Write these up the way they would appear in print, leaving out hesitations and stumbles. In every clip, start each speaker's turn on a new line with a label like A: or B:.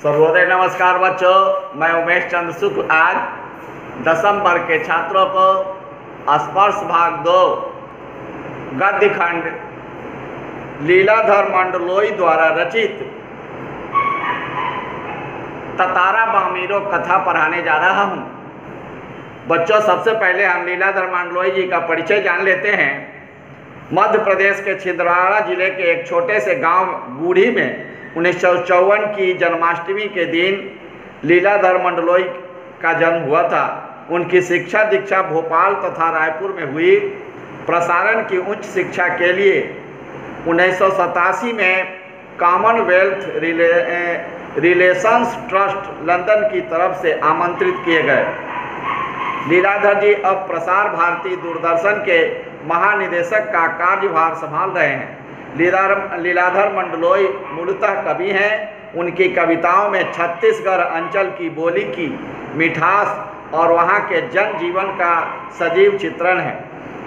A: सर्वोदय नमस्कार बच्चों, मैं उमेश चंद्र शुक्ल आज 10वीं वर्ग के छात्रों को स्पर्श भाग 2 गद्य खंड लीलाधर मंडलोई द्वारा रचित ततारा बामीरो कथा पढ़ाने जा रहा हूँ। बच्चों, सबसे पहले हम लीलाधर मंडलोई जी का परिचय जान लेते हैं। मध्य प्रदेश के छिंदवाड़ा जिले के एक छोटे से गांव बूढ़ी में 1954 की जन्माष्टमी के दिन लीलाधर मंडलोई का जन्म हुआ था। उनकी शिक्षा दीक्षा भोपाल तथा रायपुर में हुई। प्रसारण की उच्च शिक्षा के लिए 1987 में कॉमनवेल्थ रिलेशंस ट्रस्ट लंदन की तरफ से आमंत्रित किए गए। लीलाधर जी अब प्रसार भारती दूरदर्शन के महानिदेशक का कार्यभार संभाल रहे हैं। लीलाधर मंडलोई मूलतः कवि हैं। उनकी कविताओं में छत्तीसगढ़ अंचल की बोली की मिठास और वहाँ के जनजीवन का सजीव चित्रण है।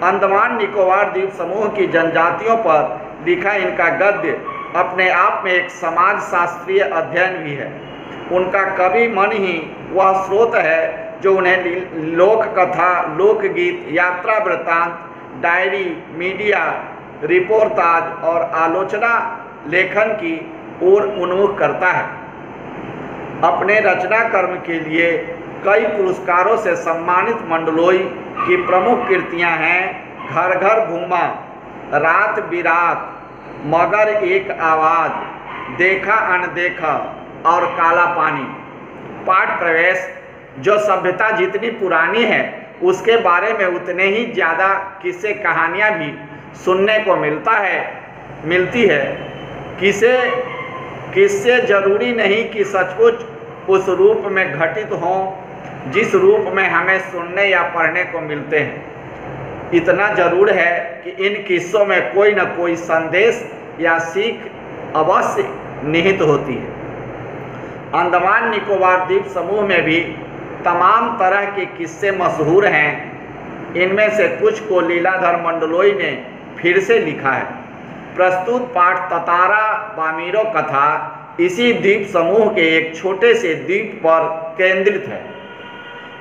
A: अंडमान निकोबार द्वीप समूह की जनजातियों पर लिखा इनका गद्य अपने आप में एक समाज शास्त्रीय अध्ययन भी है। उनका कवि मन ही वह स्रोत है जो उन्हें लोक कथा, लोकगीत, यात्रा वृत्तांत, डायरी, मीडिया रिपोर्टाज और आलोचना लेखन की ओर उन्मुख करता है। अपने रचना कर्म के लिए कई पुरस्कारों से सम्मानित मंडलोई की प्रमुख कृतियां हैं घर घर घूमा, रात बिरात, मगर एक आवाज़, देखा अनदेखा और काला पानी। पाठ प्रवेश। जो सभ्यता जितनी पुरानी है उसके बारे में उतने ही ज़्यादा किस्से कहानियाँ भी सुनने को मिलती है। किस्से जरूरी नहीं कि सचमुच उस रूप में घटित हों जिस रूप में हमें सुनने या पढ़ने को मिलते हैं। इतना जरूर है कि इन किस्सों में कोई न कोई संदेश या सीख अवश्य निहित होती है। अंडमान निकोबार द्वीप समूह में भी तमाम तरह के किस्से मशहूर हैं। इनमें से कुछ को लीलाधर मंडलोई ने फिर से लिखा है। प्रस्तुत पाठ ततारा बामीरो कथा इसी द्वीप समूह के एक छोटे से द्वीप पर केंद्रित है।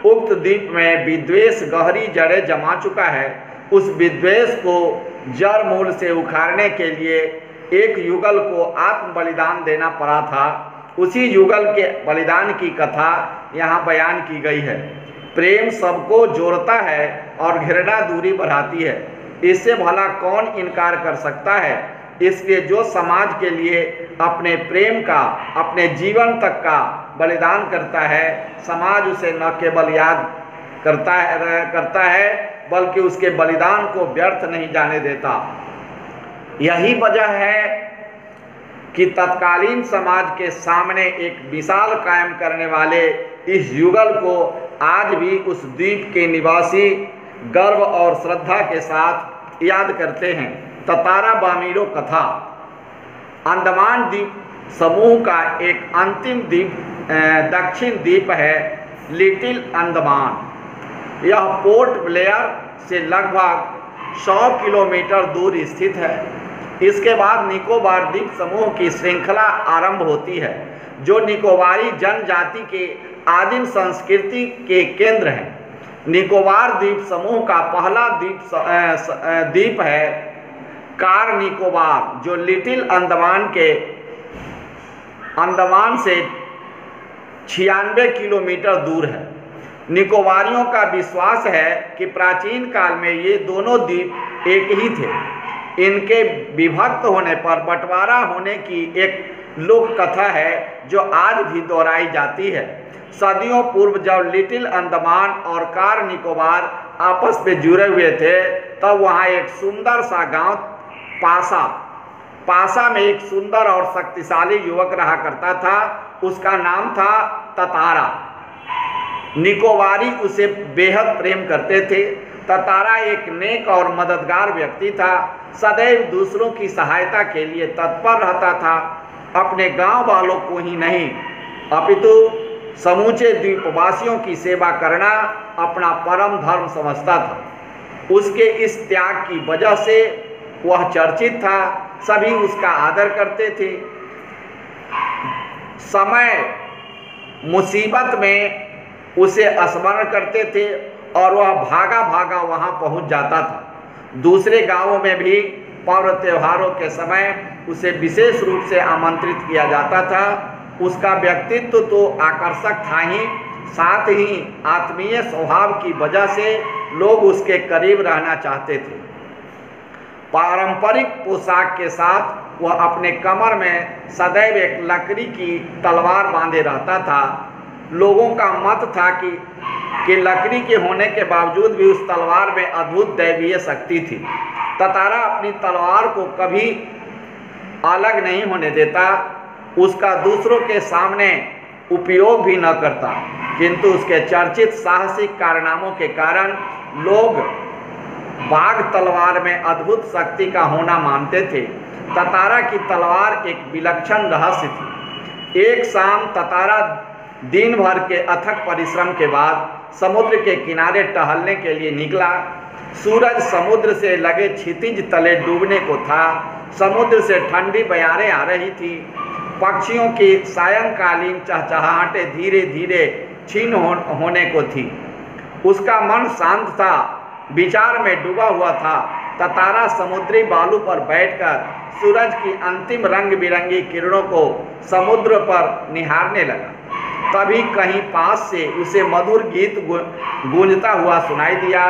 A: उक्त द्वीप में विद्वेष गहरी जड़ें जमा चुका है। उस विद्वेष को जड़ मूल से उखाड़ने के लिए एक युगल को आत्म बलिदान देना पड़ा था। उसी युगल के बलिदान की कथा यहाँ बयान की गई है। प्रेम सबको जोड़ता है और घृणा दूरी बढ़ाती है। इससे भला कौन इनकार कर सकता है। इसलिए जो समाज के लिए अपने प्रेम का, अपने जीवन तक का बलिदान करता है, समाज उसे न केवल याद करता है बल्कि उसके बलिदान को व्यर्थ नहीं जाने देता। यही वजह है कि तत्कालीन समाज के सामने एक मिसाल कायम करने वाले इस युगल को आज भी उस द्वीप के निवासी गर्व और श्रद्धा के साथ याद करते हैं। ततारा बामीरो कथा अंडमान द्वीप समूह का एक अंतिम द्वीप दक्षिण द्वीप है लिटिल अंडमान। यह पोर्ट ब्लेयर से लगभग 100 किलोमीटर दूर स्थित है। इसके बाद निकोबार द्वीप समूह की श्रृंखला आरंभ होती है जो निकोबारी जनजाति के आदिम संस्कृति के केंद्र है। निकोबार द्वीप समूह का पहला द्वीप है कार निकोबार जो लिटिल अंडमान से 96 किलोमीटर दूर है। निकोबारियों का विश्वास है कि प्राचीन काल में ये दोनों द्वीप एक ही थे। इनके विभक्त होने पर बंटवारा होने की एक लोक कथा है जो आज भी दोहराई जाती है। सदियों पूर्व जब लिटिल अंडमान और कार निकोबार आपस में जुड़े हुए थे तब वहाँ एक सुंदर सा गांव पासा में एक सुंदर और शक्तिशाली युवक रहा करता था। उसका नाम था ततारा। निकोबारी उसे बेहद प्रेम करते थे। ततारा एक नेक और मददगार व्यक्ति था। सदैव दूसरों की सहायता के लिए तत्पर रहता था। अपने गांव वालों को ही नहीं अपितु समूचे द्वीपवासियों की सेवा करना अपना परम धर्म समझता था। उसके इस त्याग की वजह से वह चर्चित था। सभी उसका आदर करते थे। समय मुसीबत में उसे स्मरण करते थे और वह भागा भागा वहाँ पहुँच जाता था। दूसरे गांवों में भी पर्व त्योहारों के समय उसे विशेष रूप से आमंत्रित किया जाता था। उसका व्यक्तित्व तो आकर्षक था ही, साथ ही आत्मीय स्वभाव की वजह से लोग उसके करीब रहना चाहते थे। पारंपरिक पोशाक के साथ वह अपने कमर में सदैव एक लकड़ी की तलवार बांधे रहता था। लोगों का मत था कि लकड़ी के होने के बावजूद भी उस तलवार में अद्भुत दैवीय शक्ति थी। ततारा अपनी तलवार को कभी अलग नहीं होने देता, उसका दूसरों के सामने उपयोग भी न करता, किंतु उसके चर्चित साहसिक कारनामों के कारण लोग बाघ तलवार में अद्भुत शक्ति का होना मानते थे। ततारा की तलवार एक विलक्षण रहस्य थी। एक शाम ततारा दिन भर के अथक परिश्रम के बाद समुद्र के किनारे टहलने के लिए निकला। सूरज समुद्र से लगे क्षितिज तले डूबने को था। समुद्र से ठंडी बयारें आ रही थी। पक्षियों की सायंकालीन चहचहाहटें धीरे धीरे क्षीण होने को थी। उसका मन शांत था, विचार में डूबा हुआ था। ततारा समुद्री बालू पर बैठकर सूरज की अंतिम रंग बिरंगी किरणों को समुद्र पर निहारने लगा। तभी कहीं पास से उसे मधुर गीत गूंजता हुआ सुनाई दिया।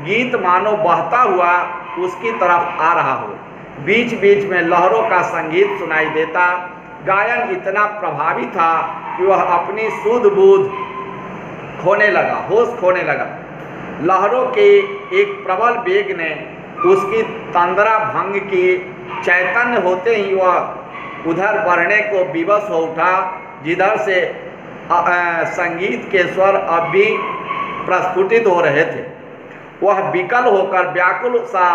A: गीत मानो बहता हुआ उसकी तरफ आ रहा हो। बीच बीच में लहरों का संगीत सुनाई देता। गायन इतना प्रभावी था कि वह अपनी सूझ बूझ खोने लगा, होश खोने लगा। लहरों के एक प्रबल वेग ने उसकी तंद्रा भंग की। चैतन्य होते ही वह उधर बढ़ने को विवश हो उठा जिधर से संगीत के स्वर अब भी प्रस्फुटित हो रहे थे। वह विकल होकर व्याकुल सा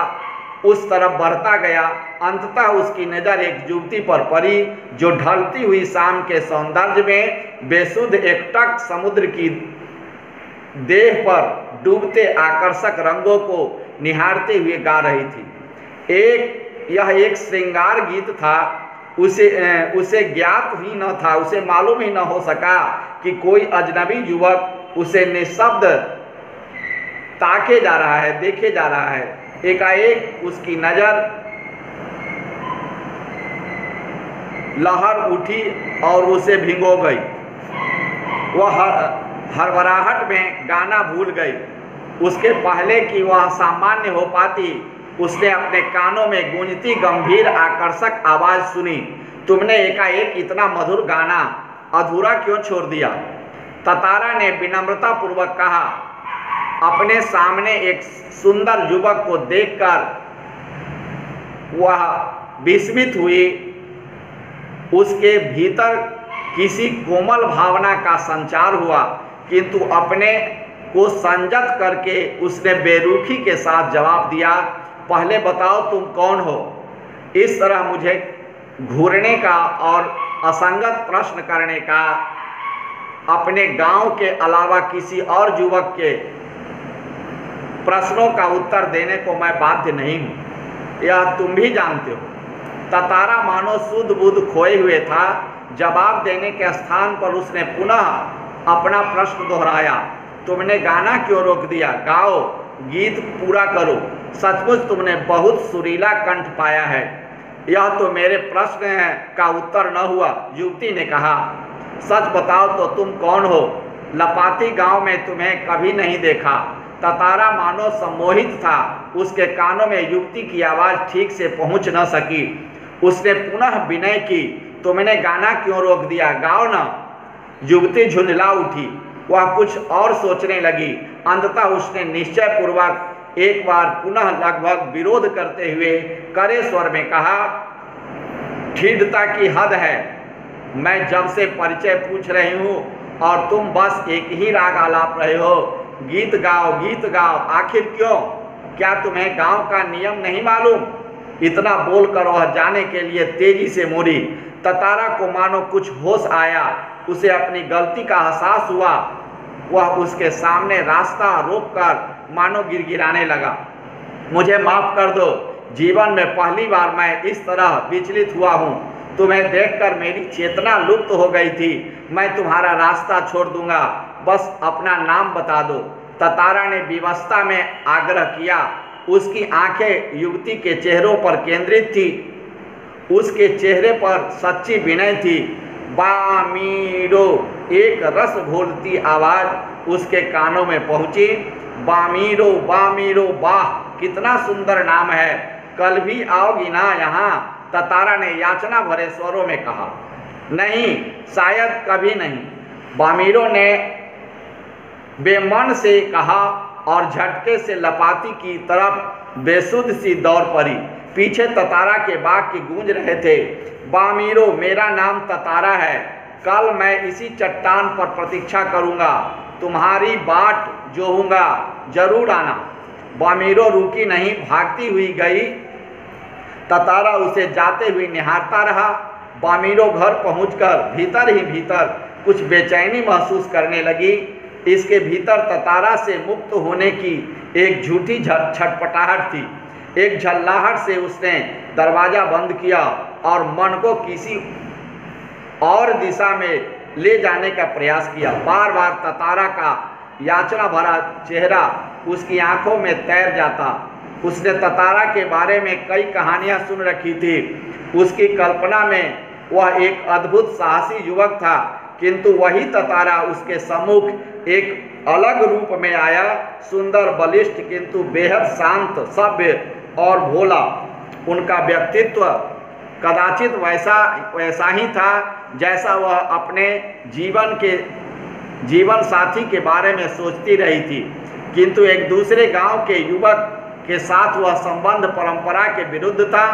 A: उस तरफ बढ़ता गया। अंततः उसकी नज़र एक युवती पर पड़ी जो ढलती हुई शाम के सौंदर्य में बेसुध एकटक समुद्र की देह पर डूबते आकर्षक रंगों को निहारते हुए गा रही थी। यह एक श्रृंगार गीत था। उसे ज्ञात ही न था, उसे मालूम ही न हो सका कि कोई अजनबी युवक उसे निःशब्द ताके जा रहा है, देखे जा रहा है। एकाएक उसकी नज़र लहर उठी और उसे भिगो गई। वह हड़बड़ाहट में गाना भूल गई। उसके पहले कि वह सामान्य हो पाती, उसने अपने कानों में गूंजती गंभीर आकर्षक आवाज़ सुनी। तुमने एकाएक इतना मधुर गाना अधूरा क्यों छोड़ दिया? ततारा ने विनम्रतापूर्वक कहा। अपने सामने एक सुंदर युवक को देखकर वह विस्मित हुई। उसके भीतर किसी कोमल भावना का संचार हुआ, किंतु अपने को संयत करके उसने बेरुखी के साथ जवाब दिया, पहले बताओ तुम कौन हो? इस तरह मुझे घूरने का और असंगत प्रश्न करने का अपने गांव के अलावा किसी और युवक के प्रश्नों का उत्तर देने को मैं बाध्य नहीं हूँ, यह तुम भी जानते हो। ततारा मानो सुध बुध खोए हुए था। जवाब देने के स्थान पर उसने पुनः अपना प्रश्न दोहराया, तुमने गाना क्यों रोक दिया? गाओ, गीत पूरा करो। सचमुच तुमने बहुत सुरीला कंठ पाया है। यह तो मेरे प्रश्न का उत्तर न हुआ, युवती ने कहा। सच बताओ तो तुम कौन हो? लपाती गांव में तुम्हें कभी नहीं देखा। ततारा मानो सम्मोहित था। उसके कानों में युवती की आवाज़ ठीक से पहुंच न सकी। उसने पुनः विनय की, तुमने गाना क्यों रोक दिया? गाओ ना। युवती झुंझला उठी। वह कुछ और सोचने लगी। अंततः उसने निश्चय पूर्वक एक बार पुनः लगभग विरोध करते हुए कड़े स्वर में कहा, ठीठता की हद है। मैं जब से परिचय पूछ रही हूँ और तुम बस एक ही राग आलाप रहे हो, गीत गाओ, गीत गाओ। आखिर क्यों? क्या तुम्हें गांव का नियम नहीं मालूम? इतना बोलकर वह जाने के लिए तेजी से मुड़ी। ततारा को मानो कुछ होश आया। उसे अपनी गलती का एहसास हुआ। वह उसके सामने रास्ता रोककर मानो गिड़गिड़ाने लगा, मुझे माफ़ कर दो। जीवन में पहली बार मैं इस तरह विचलित हुआ हूँ। तुम्हें देखकर मेरी चेतना लुप्त हो गई थी। मैं तुम्हारा रास्ता छोड़ दूंगा, बस अपना नाम बता दो। ततारा ने विवशता में आग्रह किया। उसकी आंखें युवती के चेहरों पर केंद्रित थी। उसके चेहरे पर सच्ची विनय थी। बामीरो, एक रस घोलती आवाज उसके कानों में पहुंची। बामीरो, बामीरो, वाह कितना सुंदर नाम है, कल भी आओगी ना यहाँ? ततारा ने याचना भरे स्वरों में कहा। नहीं, शायद कभी नहीं, बामीरो ने बेमन से कहा और झटके से लपाती की तरफ बेसुध सी दौड़ पड़ी। पीछे ततारा के बाग की गूंज रहे थे। बामीरो, मेरा नाम ततारा है, कल मैं इसी चट्टान पर प्रतीक्षा करूंगा, तुम्हारी बाट जोहूंगा, जरूर आना। बामीरो रुकी नहीं, भागती हुई गई। ततारा उसे जाते हुए निहारता रहा। बामीरो घर पहुंचकर भीतर ही भीतर कुछ बेचैनी महसूस करने लगी। इसके भीतर ततारा से मुक्त होने की एक झूठी छटपटाहट थी। एक झल्लाहट से उसने दरवाजा बंद किया और मन को किसी और दिशा में ले जाने का प्रयास किया। बार बार ततारा का याचना भरा चेहरा उसकी आंखों में तैर जाता। उसने ततारा के बारे में कई कहानियां सुन रखी थी। उसकी कल्पना में वह एक अद्भुत साहसी युवक था, किंतु वही ततारा उसके सम्मुख एक अलग रूप में आया। सुंदर, बलिष्ठ, किंतु बेहद शांत, सभ्य और भोला। उनका व्यक्तित्व कदाचित वैसा ही था जैसा वह अपने जीवन साथी के बारे में सोचती रही थी, किंतु एक दूसरे गांव के युवक के साथ वह संबंध परंपरा के विरुद्ध था।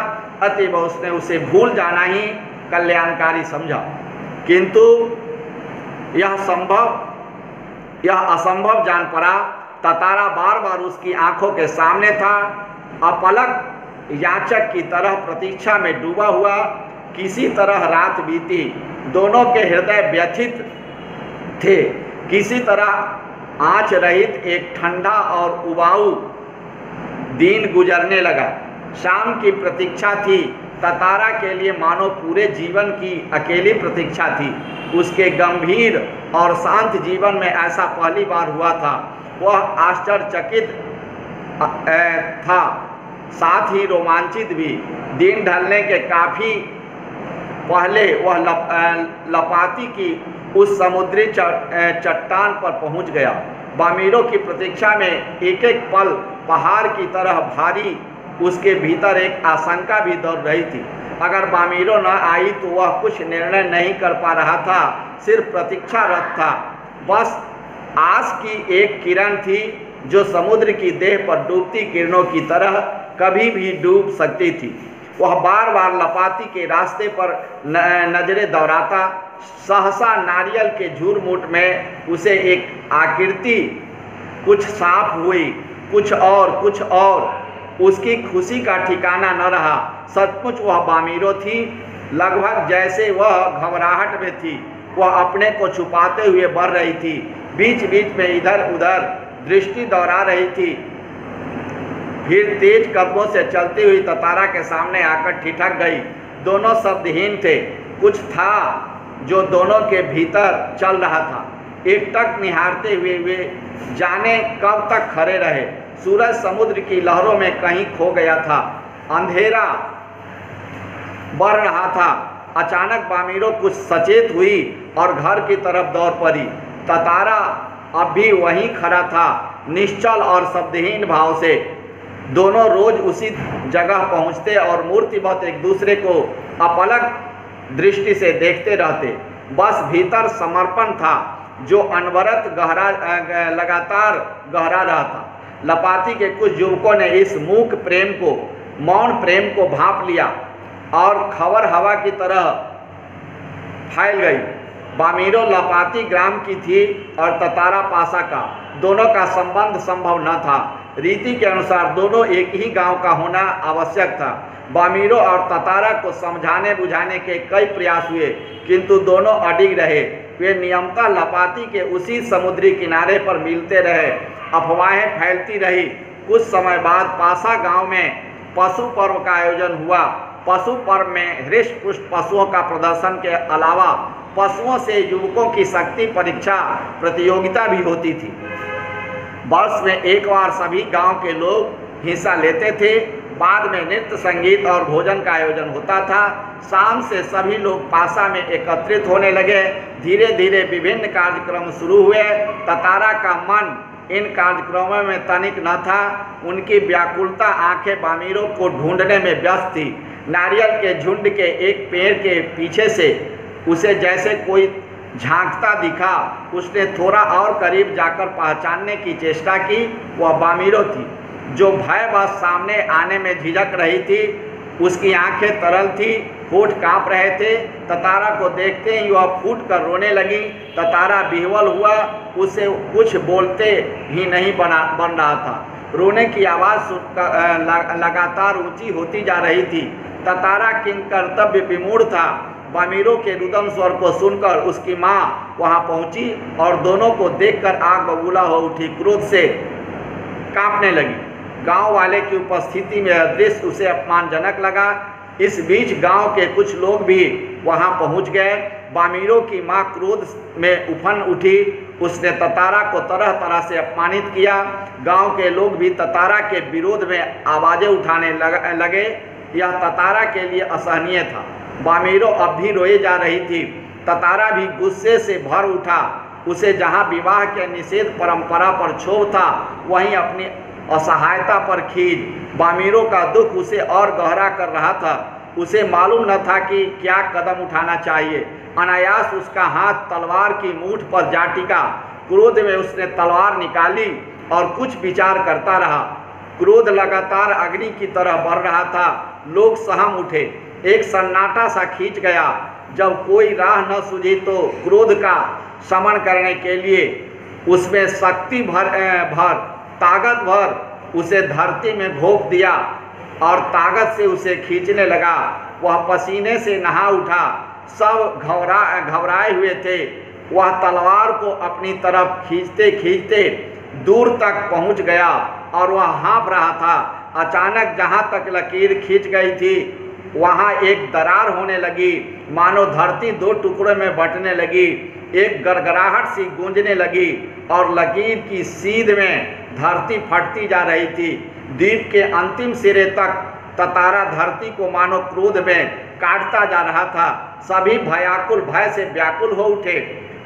A: अतएव उसने उसे भूल जाना ही कल्याणकारी समझा। किंतु यह असंभव जान पड़ा। ततारा बार बार उसकी आंखों के सामने था, अपलक याचक की तरह प्रतीक्षा में डूबा हुआ। किसी तरह रात बीती, दोनों के हृदय व्यथित थे। किसी तरह आँच रहित एक ठंडा और उबाऊ दिन गुजरने लगा। शाम की प्रतीक्षा थी। ततारा के लिए मानो पूरे जीवन की अकेली प्रतीक्षा थी। उसके गंभीर और शांत जीवन में ऐसा पहली बार हुआ था। वह आश्चर्यचकित था, साथ ही रोमांचित भी। दिन ढलने के काफी पहले वह लपाती की उस समुद्री चट्टान पर पहुंच गया। बामीरो की प्रतीक्षा में एक एक पल पहाड़ की तरह भारी। उसके भीतर एक आशंका भी दौड़ रही थी। अगर बामीरो न आई तो वह कुछ निर्णय नहीं कर पा रहा था, सिर्फ प्रतीक्षारत था। बस आस की एक किरण थी जो समुद्र की देह पर डूबती किरणों की तरह कभी भी डूब सकती थी। वह बार बार लपाती के रास्ते पर नजरें दौड़ाता। सहसा नारियल के झूरमुट में उसे एक आकृति कुछ साफ हुई, कुछ और। उसकी खुशी का ठिकाना न रहा। सचमुच वह बामीरो थी, लगभग जैसे वह घबराहट में थी। वह अपने को छुपाते हुए बढ़ रही थी, बीच बीच में इधर उधर दृष्टि दौड़ा रही थी। फिर तेज कदमों से चलती हुई ततारा के सामने आकर ठिठक गई। दोनों शब्दहीन थे। कुछ था जो दोनों के भीतर चल रहा था। एकटक निहारते हुए वे जाने कब तक खड़े रहे। सूरज समुद्र की लहरों में कहीं खो गया था। अंधेरा बढ़ रहा था। अचानक बामीरो कुछ सचेत हुई और घर की तरफ दौड़ पड़ी। ततारा अब भी वहीं खड़ा था, निश्चल और शब्दहीन भाव से। दोनों रोज उसी जगह पहुंचते और मूर्तिवत एक दूसरे को अपलक दृष्टि से देखते रहते। बस भीतर समर्पण था जो अनवरत लगातार गहरा रहा था। लपाती के कुछ युवकों ने इस मूक प्रेम को, मौन प्रेम को भांप लिया और खबर हवा की तरह फैल गई। बामीरो लपाती ग्राम की थी और ततारा पासा का। दोनों का संबंध संभव न था। रीति के अनुसार दोनों एक ही गांव का होना आवश्यक था। बामीरो और ततारा को समझाने बुझाने के कई प्रयास हुए, किंतु दोनों अडिग रहे। वे नियमतः लपाती के उसी समुद्री किनारे पर मिलते रहे। अफवाहें फैलती रही। कुछ समय बाद पासा गांव में पशु पर्व का आयोजन हुआ। पशु पर्व में हृष्ट पुष्ट पशुओं का प्रदर्शन के अलावा पशुओं से युवकों की शक्ति परीक्षा प्रतियोगिता भी होती थी। वर्ष में एक बार सभी गांव के लोग हिस्सा लेते थे। बाद में नृत्य, संगीत और भोजन का आयोजन होता था। शाम से सभी लोग पासा में एकत्रित होने लगे। धीरे धीरे विभिन्न कार्यक्रम शुरू हुए। ततारा का मन इन कार्यक्रमों में तनिक न था। उनकी व्याकुलता आंखें बामीरों को ढूंढने में व्यस्त थी। नारियल के झुंड के एक पेड़ के पीछे से उसे जैसे कोई झांकता दिखा। उसने थोड़ा और करीब जाकर पहचानने की चेष्टा की। वह बामीरो थी जो भयवश सामने आने में झिझक रही थी। उसकी आंखें तरल थी, होठ कांप रहे थे। ततारा को देखते ही वह फूट कर रोने लगी। ततारा विह्वल हुआ। उसे कुछ बोलते ही नहीं बन रहा था। रोने की आवाज़ लगातार ऊंची होती जा रही थी। ततारा किंकर्तव्य विमूढ़ था। बामीरों के रुदन स्वर को सुनकर उसकी माँ वहाँ पहुँची और दोनों को देखकर आग बबूला हो उठी, क्रोध से कांपने लगी। गांव वाले की उपस्थिति में यह दृश्य उसे अपमानजनक लगा। इस बीच गांव के कुछ लोग भी वहां पहुंच गए। बामीरों की मां क्रोध में उफन उठी। उसने ततारा को तरह तरह से अपमानित किया। गांव के लोग भी ततारा के विरोध में आवाज़ें उठाने लगे। यह ततारा के लिए असहनीय था। बामीरों अब भी रोए जा रही थी। ततारा भी गुस्से से भर उठा। उसे जहाँ विवाह के निषेध परंपरा पर क्षोभ था, वहीं अपनी असहायता पर खीज। बामीरों का दुख उसे और गहरा कर रहा था। उसे मालूम न था कि क्या कदम उठाना चाहिए। अनायास उसका हाथ तलवार की मूठ पर जा टिका। क्रोध में उसने तलवार निकाली और कुछ विचार करता रहा। क्रोध लगातार अग्नि की तरह बढ़ रहा था। लोग सहम उठे। एक सन्नाटा सा खींच गया। जब कोई राह न सूझी तो क्रोध का शमन करने के लिए उसमें शक्ति भर ताकत भर उसे धरती में घोंप दिया और ताकत से उसे खींचने लगा। वह पसीने से नहा उठा। सब घबराए हुए थे। वह तलवार को अपनी तरफ खींचते खींचते दूर तक पहुंच गया और वह हाँफ रहा था। अचानक जहां तक लकीर खींच गई थी वहां एक दरार होने लगी, मानो धरती दो टुकड़ों में बंटने लगी। एक गड़गड़ाहट सी गूंजने लगी और लकीर की सीध में धरती फटती जा रही थी। द्वीप के अंतिम सिरे तक ततारा धरती को मानो क्रोध में काटता जा रहा था। सभी भयाकुल भय से व्याकुल हो उठे।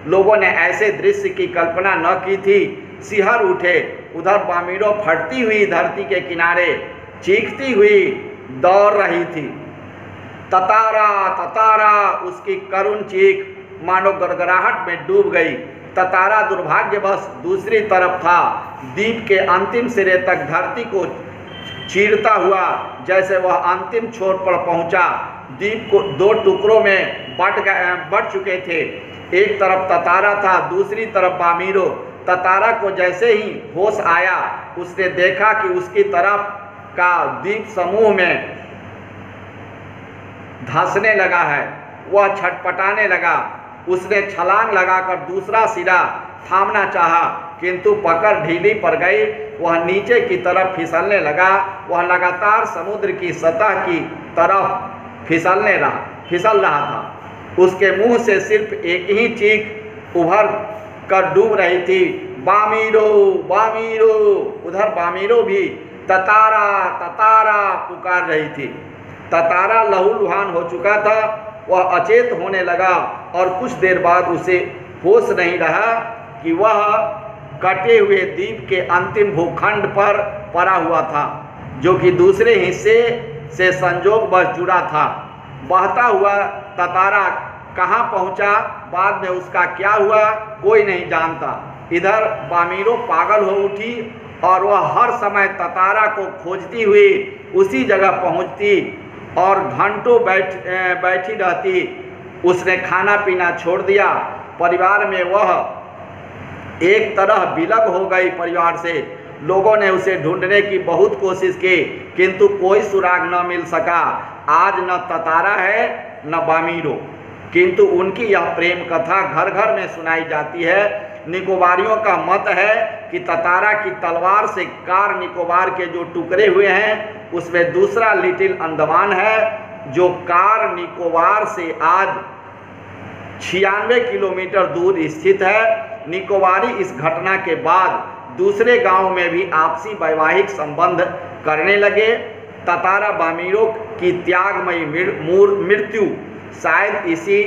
A: लोगों ने ऐसे दृश्य की कल्पना न की थी। सिहर उठे। उधर बामीरो फटती हुई धरती के किनारे चीखती हुई दौड़ रही थी। ततारा ततारा, उसकी करुण चीख मानो गड़गड़ाहट में डूब गई। ततारा दुर्भाग्यवश दूसरी तरफ था। द्वीप के अंतिम सिरे तक धरती को चीरता हुआ जैसे वह अंतिम छोर पर पहुंचा। द्वीप को दो टुकड़ों में बट चुके थे। एक तरफ ततारा था, दूसरी तरफ बामीरो। ततारा को जैसे ही होश आया उसने देखा कि उसकी तरफ का द्वीप समूह में धंसने लगा है। वह छटपटाने लगा। उसने छलांग लगाकर दूसरा सिरा थामना चाहा, किंतु पकड़ ढीली पड़ गई। वह नीचे की तरफ फिसलने लगा। वह लगातार समुद्र की सतह की तरफ फिसल रहा था। उसके मुंह से सिर्फ एक ही चीख उभर कर डूब रही थी, बामीरो बामीरो। उधर बामीरो भी ततारा ततारा पुकार रही थी। ततारा लहूलुहान हो चुका था। वह अचेत होने लगा और कुछ देर बाद उसे होश नहीं रहा कि वह कटे हुए द्वीप के अंतिम भूखंड पर पड़ा हुआ था, जो कि दूसरे हिस्से से संयोगवश जुड़ा था। बहता हुआ ततारा कहाँ पहुँचा, बाद में उसका क्या हुआ, कोई नहीं जानता। इधर बामीरो पागल हो उठी और वह हर समय ततारा को खोजती हुई उसी जगह पहुँचती और घंटों बैठी रहती। उसने खाना पीना छोड़ दिया। परिवार में वह एक तरह विलग हो गई। परिवार से लोगों ने उसे ढूंढने की बहुत कोशिश की, किंतु कोई सुराग न मिल सका। आज न ततारा है न बामीरो, किंतु उनकी यह प्रेम कथा घर घर में सुनाई जाती है। निकोबारियों का मत है कि ततारा की तलवार से कार निकोबार के जो टुकड़े हुए हैं उसमें दूसरा लिटिल अंडमान है जो कार निकोबार से आज 96 किलोमीटर दूर स्थित है। निकोबारी इस घटना के बाद दूसरे गांव में भी आपसी वैवाहिक संबंध करने लगे। ततारा बामीरों की त्यागमयी मृत्यु शायद इसी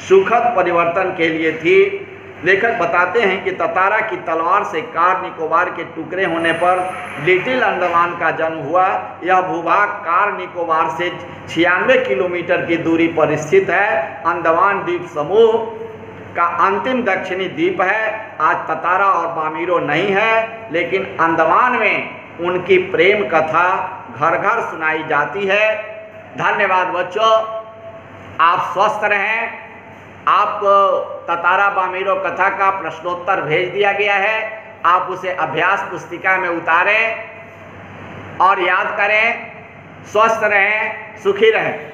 A: सुखद परिवर्तन के लिए थी। लेखक बताते हैं कि ततारा की तलवार से कार निकोबार के टुकड़े होने पर लिटिल अंडमान का जन्म हुआ। यह भूभाग कार निकोबार से 96 किलोमीटर की दूरी पर स्थित है। अंडमान द्वीप समूह का अंतिम दक्षिणी द्वीप है। आज ततारा और बामीरो नहीं है, लेकिन अंडमान में उनकी प्रेम कथा घर घर सुनाई जाती है। धन्यवाद बच्चों, आप स्वस्थ रहें। आपको ततारा बामीरो कथा का प्रश्नोत्तर भेज दिया गया है। आप उसे अभ्यास पुस्तिका में उतारें और याद करें। स्वस्थ रहें, सुखी रहें।